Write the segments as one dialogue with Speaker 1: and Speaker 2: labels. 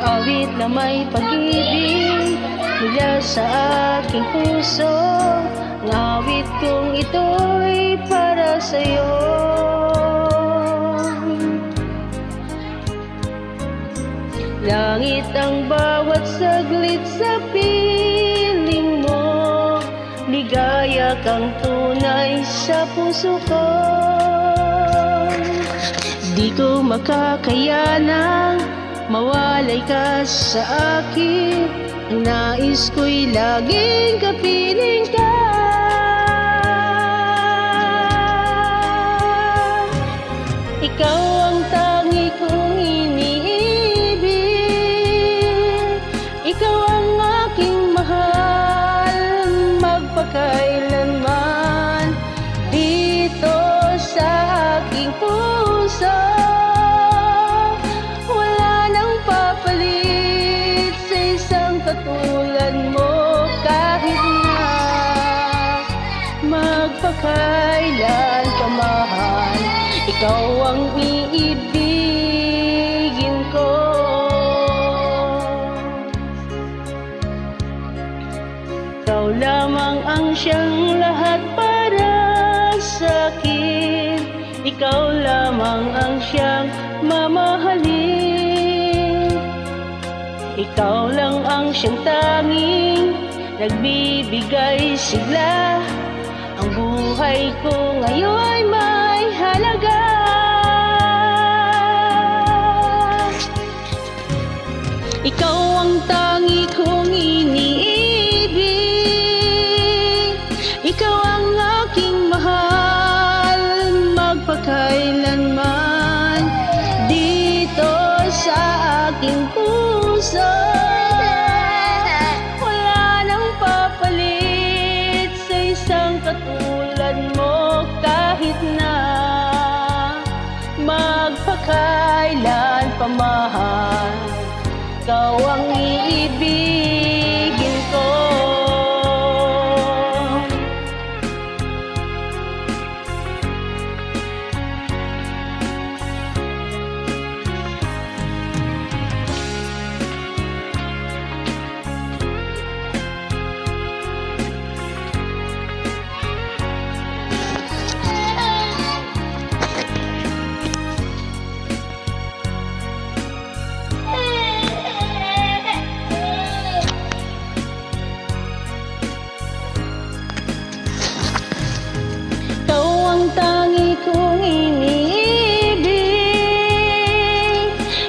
Speaker 1: awit na may pag-ibig mula sa aking puso. Ang awit kong ito'y para sa'yo. Langit ang bawat saglit sa piling mo, ligaya kang tunay sa puso ko. Di ko makakayanang mawalay ka sa akin. Ang nais ko'y laging kapiling ka. Ikaw ang tangi kong iniibig, ikaw ang aking mahal, magpakailanman dito sa aking puso. Wala nang papalit sa isang katulad mo, kahit na magpakailan pa mahal, ikaw ang iibigin ko. Ikaw lamang ang siyang lahat para sa'kin. Ikaw lamang ang siyang mamahalin. Ikaw lang ang siyang tanging nagbibigay sigla. Ang buhay ko ngayon'y may halaga. Ikaw ang tangi kong iniibig, ikaw ang aking mahal, magpakailanman dito sa aking puso. Wala nang papalit sa isang katulad mo, kahit na magpakailan pa mahal, ikaw ang iibigin ko. Tangi kong iniibig,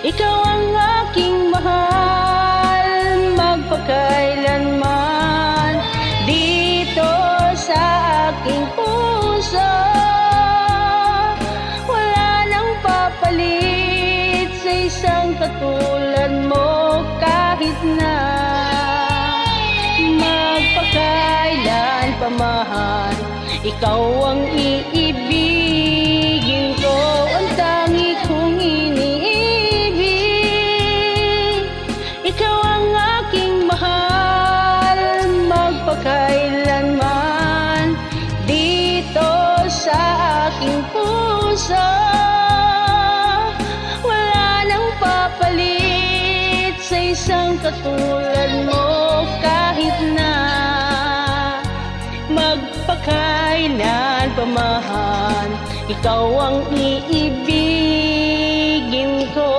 Speaker 1: ikaw ang aking mahal, magpakailanman dito sa aking puso. Wala nang papalit sa isang katulad mo, kahit na magpakailan pa mahal, ikaw ang iibigin ko. Ang tangi kong iniibig, ikaw ang aking mahal, magpakailanman dito sa aking puso. Wala nang papalit sa isang katulad mo, kahit na magpakailan pa mahal, ikaw ang iibigin ko.